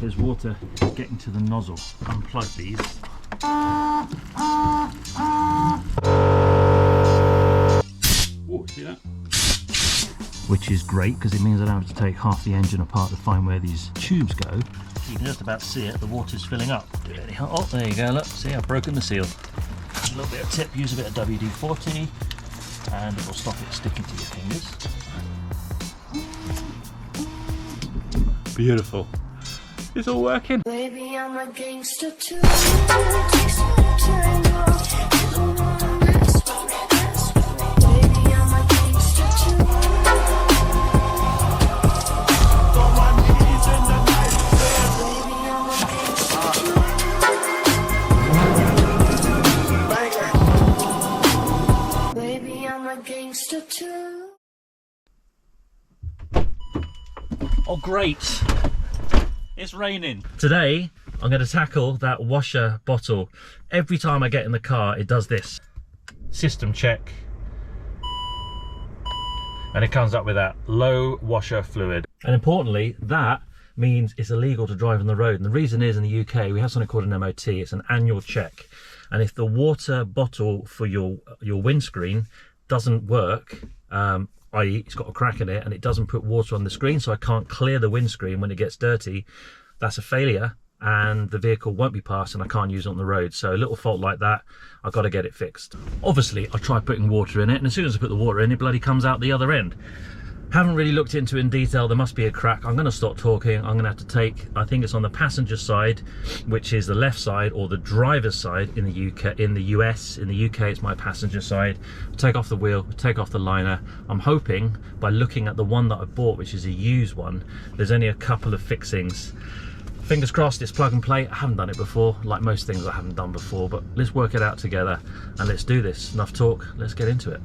There's water getting to the nozzle. Unplug these. Oh, see that? Which is great because it means I don't have to take half the engine apart to find where these tubes go. You can just about see it, the water's filling up. Oh, there you go, look, see, I've broken the seal. A little bit of tip, use a bit of WD-40 and it will stop it sticking to your fingers. Beautiful. It's all working. Baby, I'm a gangster too. Takes me to tango. You don't wanna mess with me, mess with me. Baby, I'm a gangster too. On my knees in the night. Baby, I'm a gangster too. Baby, I'm a gangster too. Oh great, it's raining. Today I'm going to tackle that washer bottle. Every time I get in the car it does this. System check. And it comes up with that low washer fluid. And importantly, that means it's illegal to drive on the road. And the reason is in the UK we have something called an MOT, it's an annual check. And if the water bottle for your windscreen doesn't work, i.e. it's got a crack in it and it doesn't put water on the screen, so I can't clear the windscreen when it gets dirty, that's a failure and the vehicle won't be passed and I can't use it on the road. So a little fault like that, I've got to get it fixed. Obviously I try putting water in it and as soon as I put the water in, it bloody comes out the other end. Haven't really looked into it in detail, there must be a crack. I'm going to stop talking, I'm going to have to take, I think it's on the passenger side, which is the left side, or the driver's side in the UK, in the US. In the UK it's my passenger side. Take off the wheel, take off the liner. I'm hoping by looking at the one that I bought, which is a used one, there's only a couple of fixings. Fingers crossed it's plug and play. I haven't done it before, like most things I haven't done before, but let's work it out together and let's do this. Enough talk, let's get into it.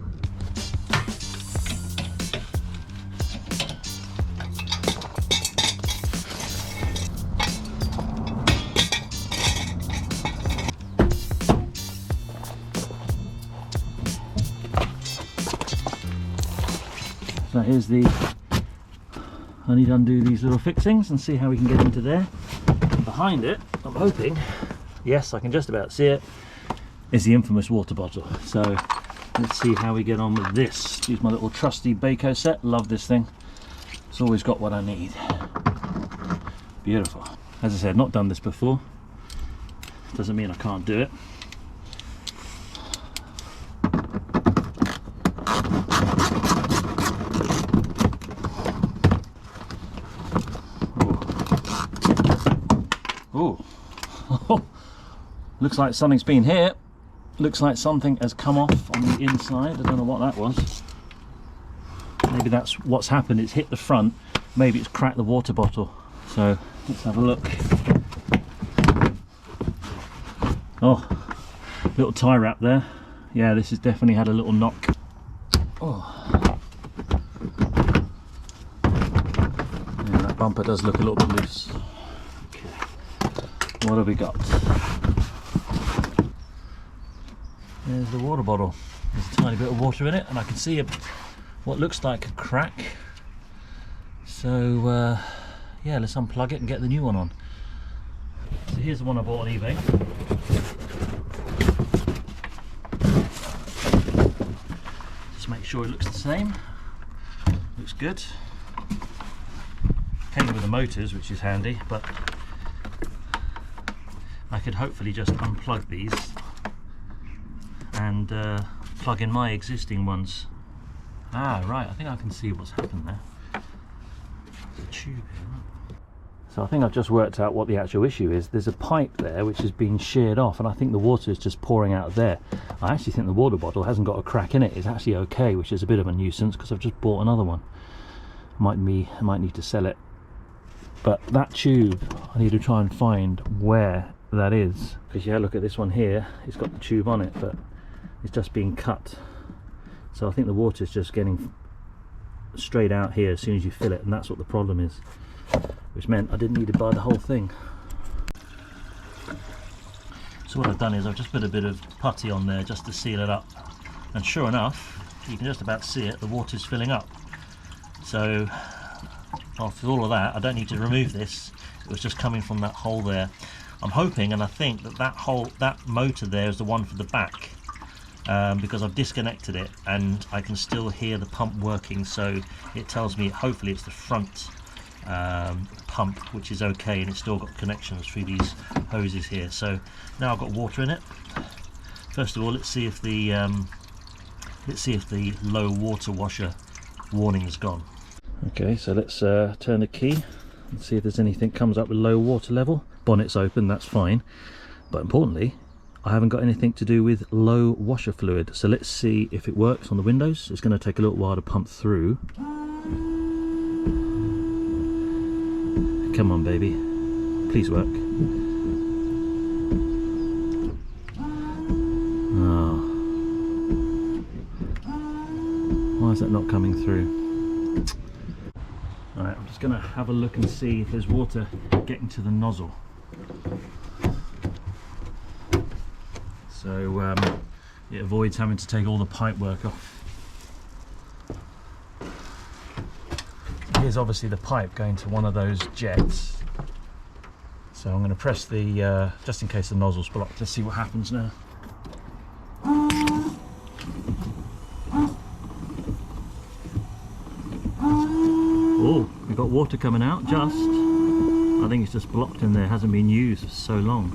So here's the, I need to undo these little fixings and see how we can get into there. Behind it, I'm hoping, yes I can just about see it, is the infamous water bottle. So let's see how we get on with this. Use my little trusty Baco set, love this thing. It's always got what I need. Beautiful. As I said, not done this before. Doesn't mean I can't do it. Oh, looks like something's been here. Looks like something has come off on the inside. I don't know what that was. Maybe that's what's happened. It's hit the front. Maybe it's cracked the water bottle. So let's have a look. Oh, little tie wrap there. Yeah, this has definitely had a little knock. Oh, yeah, that bumper does look a little bit loose. What have we got? There's the water bottle. There's a tiny bit of water in it and I can see what looks like a crack. So yeah, let's unplug it and get the new one on. So here's the one I bought on eBay. Just make sure it looks the same. Looks good. Came with the motors, which is handy, but I could hopefully just unplug these and plug in my existing ones. Ah, right, I think I can see what's happened there. There's a tube here. So I think I've just worked out what the actual issue is. There's a pipe there which has been sheared off and I think the water is just pouring out there. I actually think the water bottle hasn't got a crack in it. It's actually okay, which is a bit of a nuisance because I've just bought another one. I might need to sell it. But that tube, I need to try and find where that is, because yeah, look at this one here, it's got the tube on it but it's just being cut, so I think the water is just getting straight out here as soon as you fill it, and that's what the problem is, which meant I didn't need to buy the whole thing. So what I've done is I've just put a bit of putty on there just to seal it up, and sure enough you can just about see it, the water's filling up. So after all of that I don't need to remove this It was just coming from that hole there. I'm hoping and I think that that motor there is the one for the back, because I've disconnected it and I can still hear the pump working, so it tells me hopefully it's the front pump, which is okay, and it's still got connections through these hoses here. So now I've got water in it. First of all, let's see if the low water washer warning is gone. Okay, so let's turn the key and see if there's anything comes up with low water level. Bonnet's open, that's fine, but importantly I haven't got anything to do with low washer fluid. So let's see if it works on the windows. It's going to take a little while to pump through. Come on baby, please work. Oh. Why is that not coming through? Alright, I'm just going to have a look and see if there's water getting to the nozzle. So it avoids having to take all the pipe work off. Here's obviously the pipe going to one of those jets. So I'm going to press the, just in case the nozzle's blocked. Let's see what happens now. Oh, we've got water coming out just. I think it's just blocked in there, hasn't been used for so long.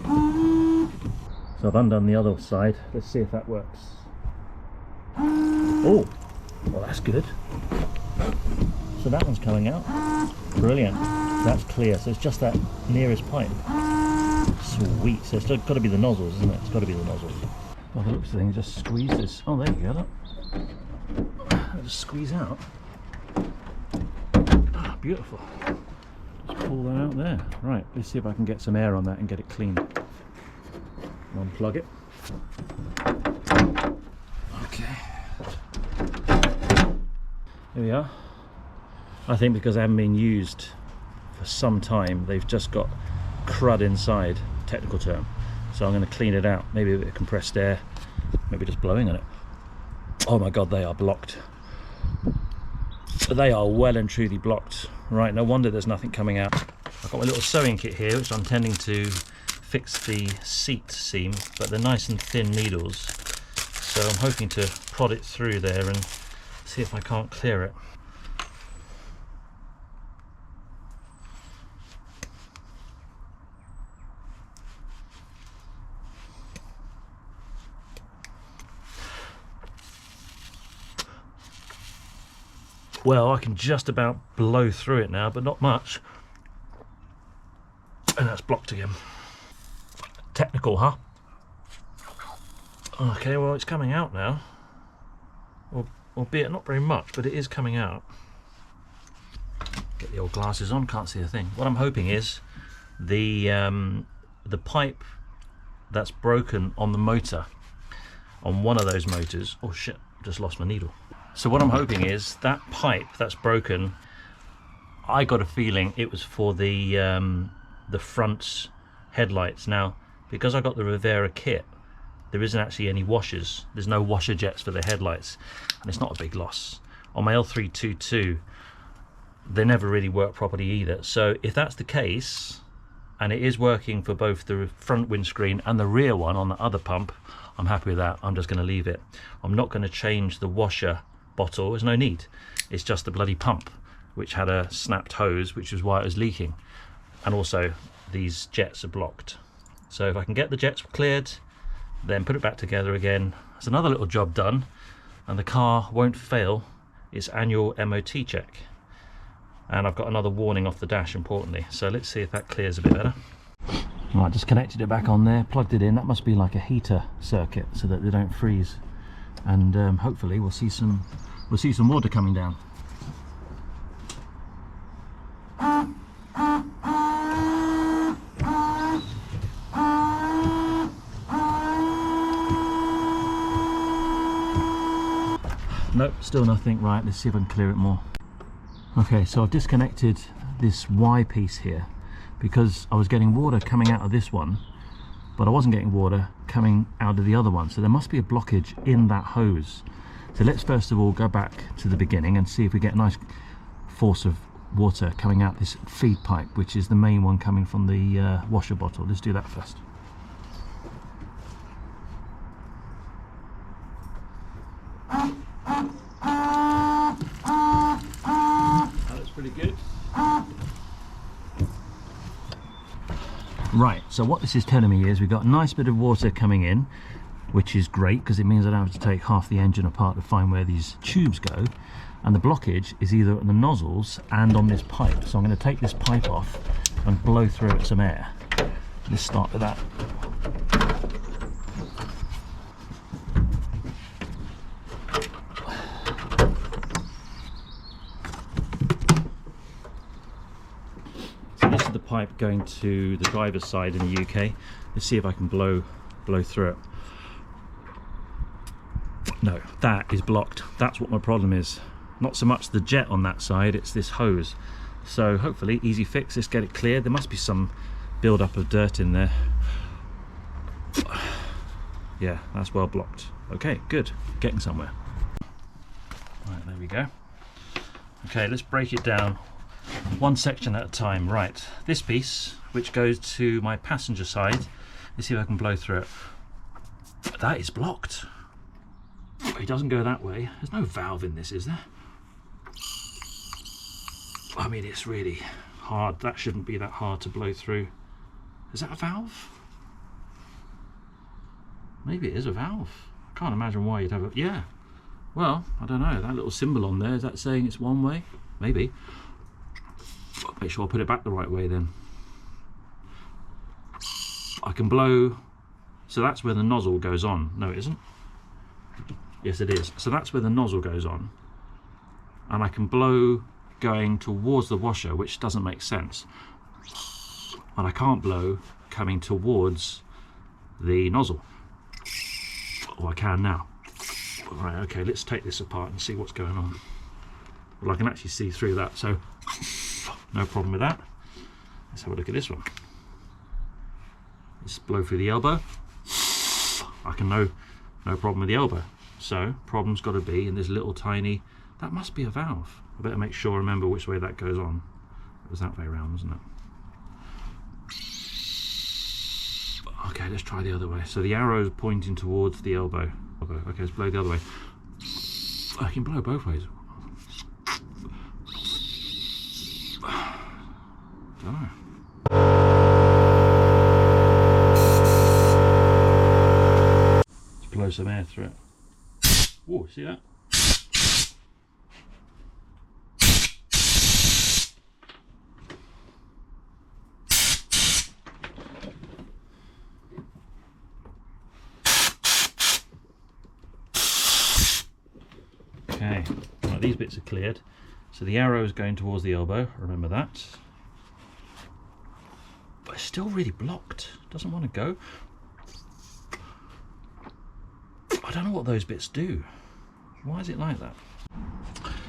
So I've undone the other side. Let's see if that works. Oh, well that's good. So that one's coming out. Brilliant. That's clear. So it's just that nearest pipe. Sweet. So it's got to be the nozzles, isn't it? It's got to be the nozzles. By the looks of things, just squeeze this. Oh, there you go. Look. I'll just squeeze out. Ah, beautiful. Just pull that out there. Right. Let's see if I can get some air on that and get it cleaned. Unplug it. Okay. Here we are. I think because they haven't been used for some time, they've just got crud inside, technical term. So I'm going to clean it out. Maybe a bit of compressed air, maybe just blowing on it. Oh my god, they are blocked. They are well and truly blocked. Right, no wonder there's nothing coming out. I've got my little sewing kit here, which I'm tending to fix the seat seam, but they're nice and thin needles. So I'm hoping to prod it through there and see if I can't clear it. Well, I can just about blow through it now, but not much. And that's blocked again. Technical, huh? Okay, well it's coming out now. Albeit not very much, but it is coming out. Get the old glasses on, can't see a thing. What I'm hoping is the pipe that's broken on the motor, on one of those motors. Oh shit, just lost my needle. So what I'm hoping is that pipe that's broken, I got a feeling it was for the front headlights. Now, because I got the Rivera kit, there isn't actually any washers. There's no washer jets for the headlights, and it's not a big loss. On my L322, they never really work properly either. So if that's the case, and it is working for both the front windscreen and the rear one on the other pump, I'm happy with that. I'm just going to leave it. I'm not going to change the washer bottle. There's no need. It's just the bloody pump, which had a snapped hose, which is why it was leaking. And also these jets are blocked. So if I can get the jets cleared, then put it back together again, there's another little job done, and the car won't fail its annual MOT check. And I've got another warning off the dash, importantly. So let's see if that clears a bit better. Right, just connected it back on there, plugged it in. That must be like a heater circuit so that they don't freeze. And hopefully we'll see some water coming down. Nope, still nothing. Right, let's see if I can clear it more. Okay, so I've disconnected this Y piece here because I was getting water coming out of this one, but I wasn't getting water coming out of the other one. So there must be a blockage in that hose. So let's first of all go back to the beginning and see if we get a nice force of water coming out this feed pipe, which is the main one coming from the washer bottle. Let's do that first. That looks pretty good. Right, so what this is telling me is we've got a nice bit of water coming in, which is great because it means I don't have to take half the engine apart to find where these tubes go. And the blockage is either at the nozzles and on this pipe. So I'm going to take this pipe off and blow through it some air. Let's start with that. So this is the pipe going to the driver's side in the UK. Let's see if I can blow through it. No, that is blocked. That's what my problem is. Not so much the jet on that side, it's this hose. So hopefully, easy fix, let's get it cleared. There must be some build-up of dirt in there. Yeah, that's well blocked. Okay, good, getting somewhere. Right, there we go. Okay, let's break it down one section at a time. Right, this piece, which goes to my passenger side, let's see if I can blow through it. That is blocked. It doesn't go that way. There's no valve in this, is there? I mean, it's really hard. That shouldn't be that hard to blow through. Is that a valve? Maybe it is a valve. I can't imagine why you'd have a... Yeah. Well, I don't know. That little symbol on there, is that saying it's one way? Maybe. I'll make sure I put it back the right way then. I can blow... So that's where the nozzle goes on. No, it isn't. Yes, it is. So that's where the nozzle goes on. And I can blow going towards the washer, which doesn't make sense. And I can't blow coming towards the nozzle. Oh, I can now. Right, okay, let's take this apart and see what's going on. Well, I can actually see through that, so no problem with that. Let's have a look at this one. Let's blow through the elbow. I can no problem with the elbow. So problem's got to be in this little tiny, that must be a valve. I better make sure I remember which way that goes on. It was that way around, wasn't it? Okay, let's try the other way. So the arrow's pointing towards the elbow. Okay, let's blow the other way. I can blow both ways. Don't know. Let's blow some air through it. Oh, see that? Okay, right, these bits are cleared. So the arrow is going towards the elbow, remember that. But it's still really blocked, doesn't want to go. I don't know what those bits do. Why is it like that?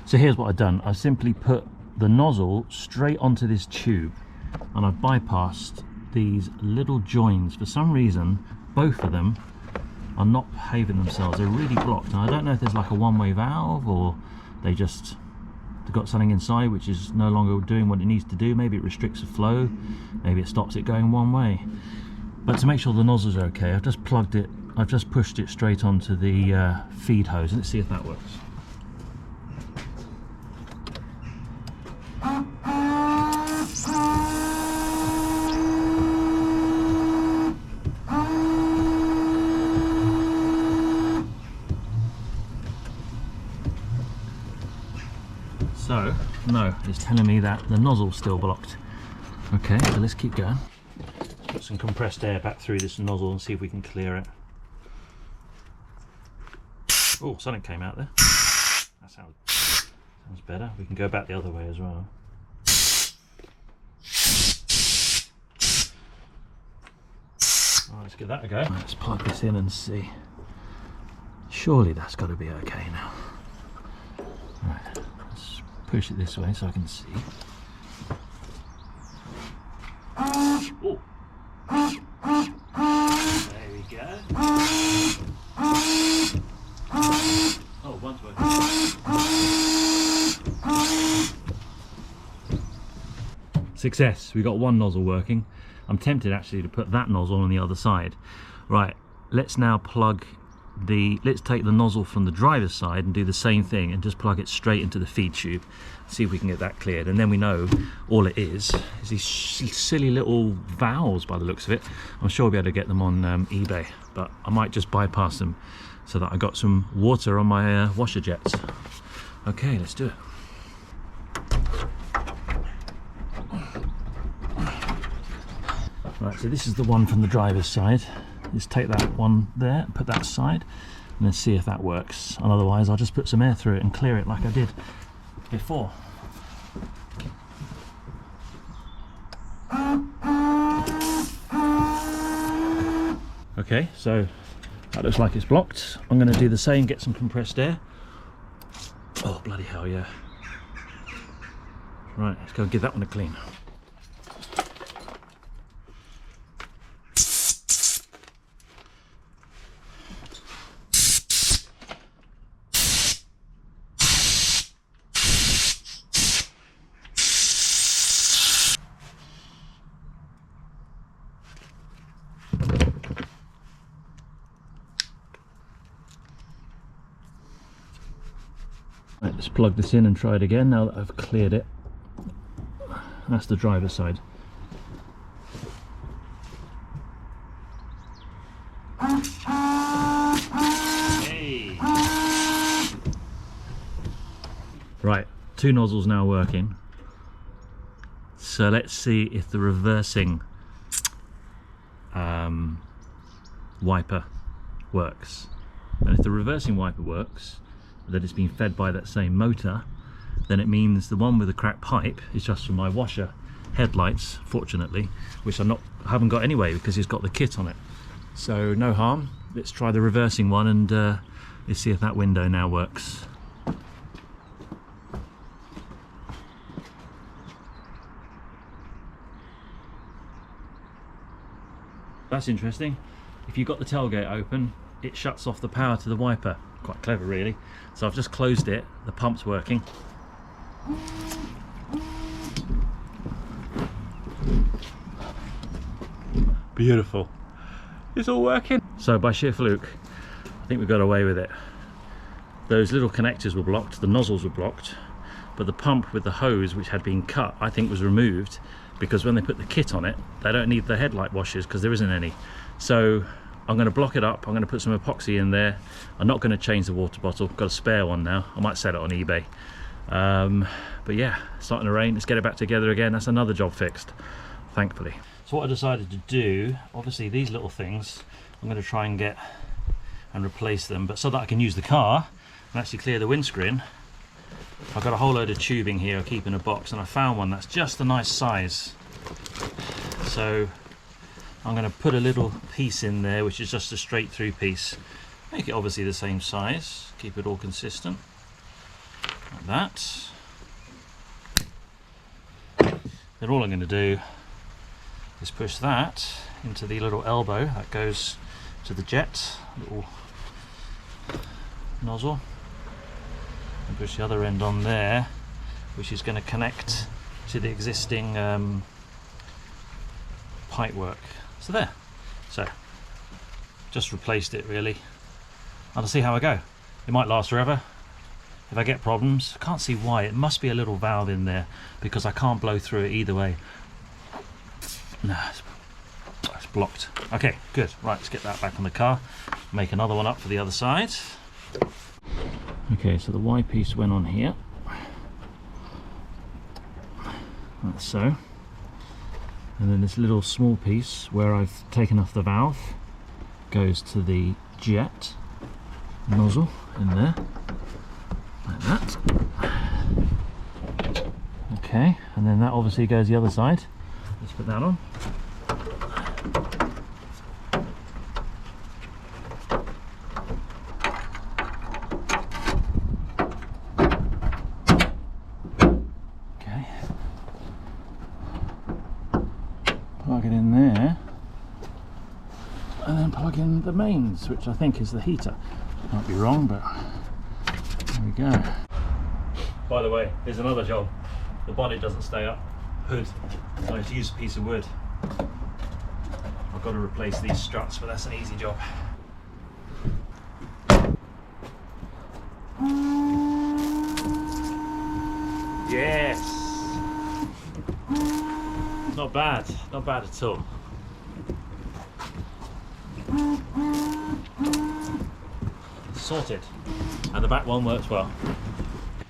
So here's what I've done. I've simply put the nozzle straight onto this tube and I've bypassed these little joins. For some reason, both of them are not behaving themselves. They're really blocked. And I don't know if there's like a one-way valve or they've got something inside which is no longer doing what it needs to do. Maybe it restricts the flow. Maybe it stops it going one way. But to make sure the nozzles are okay, I've just plugged it. I've just pushed it straight onto the feed hose. Let's see if that works. So, no, it's telling me that the nozzle's still blocked. Okay, so let's keep going. Put some compressed air back through this nozzle and see if we can clear it. Oh, something came out there. That sounds better. We can go back the other way as well. Right, let's give that a go. Right, let's plug this in and see. Surely that's got to be okay now. Right, let's push it this way so I can see. Oh. There we go. Oh, one's working. Success. We got one nozzle working. I'm tempted actually to put that nozzle on the other side. Right, let's now let's take the nozzle from the driver's side and do the same thing and just plug it straight into the feed tube. See if we can get that cleared, and then we know all it is these silly little valves by the looks of it. I'm sure we'll be able to get them on eBay, but I might just bypass them so that I got some water on my washer jets. Okay, let's do it. Right, so this is the one from the driver's side. Just take that one there, put that aside, and then see if that works. And otherwise I'll just put some air through it and clear it like I did before. Okay, so that looks like it's blocked. I'm going to do the same, get some compressed air. Oh, bloody hell, yeah. Right, let's go give that one a clean. Right, let's plug this in and try it again now that I've cleared it. That's the driver's side. Hey. Right, two nozzles now working. So let's see if the reversing wiper works. And if the reversing wiper works, that it's been fed by that same motor, then it means the one with the cracked pipe is just from my washer headlights, fortunately, which I haven't got anyway because it's got the kit on it. So no harm. Let's try the reversing one and let's see if that window now works. That's interesting. If you've got the tailgate open, it shuts off the power to the wiper. Quite clever, really. So I've just closed it, the pump's working. Beautiful. It's all working. So by sheer fluke, I think we got away with it. Those little connectors were blocked, the nozzles were blocked, but the pump with the hose, which had been cut, I think was removed because when they put the kit on it, they don't need the headlight washers because there isn't any. So I'm going to block it up. I'm going to put some epoxy in there. I'm not going to change the water bottle. Got a spare one now. I might sell it on eBay. But yeah, it's starting to rain. Let's get it back together again. That's another job fixed, thankfully. So what I decided to do, obviously these little things, I'm going to try and get and replace them, but so that I can use the car and actually clear the windscreen, I've got a whole load of tubing here I keep in a box, and I found one that's just a nice size. So I'm going to put a little piece in there which is just a straight through piece, make it obviously the same size, keep it all consistent like that. Then all I'm going to do is push that into the little elbow that goes to the jet, little nozzle, and push the other end on there, which is going to connect to the existing pipe work. So there. So just replaced it really, and I'll see how I go. It might last forever. If I get problems, I can't see why. It must be a little valve in there because I can't blow through it either way. No, it's blocked. Okay, good. Right, let's get that back on the car. Make another one up for the other side. Okay, so the Y piece went on here. Like so. And then this little small piece where I've taken off the valve goes to the jet nozzle in there. Like that. Okay, and then that obviously goes the other side. Let's put that on. Okay. Plug it in there. And then plug in the mains, which I think is the heater. Might be wrong, but there we go. By the way, here's another job. The body doesn't stay up. hood. So I have to use a piece of wood. I've got to replace these struts, but that's an easy job. Yes! Not bad at all. Sorted. And the back one works well.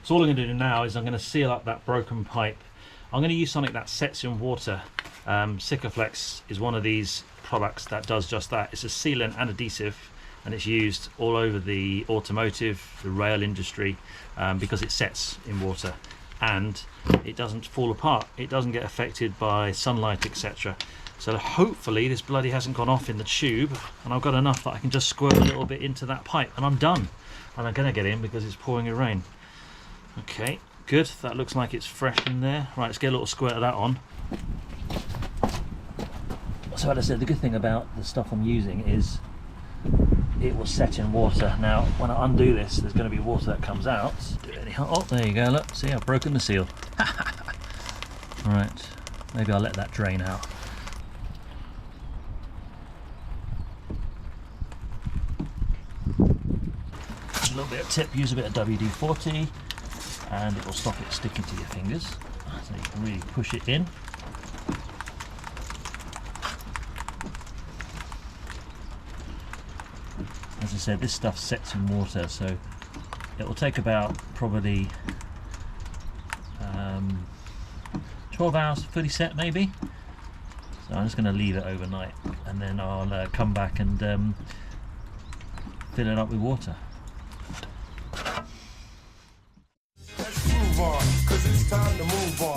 So all I'm going to do now is I'm going to seal up that broken pipe. I'm going to use something that sets in water. Sikaflex is one of these products that does just that. It's a sealant and adhesive, and it's used all over the automotive, the rail industry, because it sets in water and it doesn't fall apart. It doesn't get affected by sunlight, etc. So hopefully this bloody hasn't gone off in the tube, and I've got enough that I can just squirt a little bit into that pipe and I'm done. And I'm going to get in because it's pouring a rain. Okay, good. That looks like it's fresh in there. Right, let's get a little squirt of that on. So as I said, the good thing about the stuff I'm using is it will set in water. Now, when I undo this, there's going to be water that comes out. Do it anyhow. Oh, there you go. Look, see, I've broken the seal. Right, maybe I'll let that drain out. A little bit of tip, use a bit of WD-40 and it will stop it sticking to your fingers. So you can really push it in. As I said, this stuff sets in water, so it will take about probably 12 hours fully set maybe. So I'm just going to leave it overnight and then I'll come back and fill it up with water. Let's groove on, 'cause it's time to move on.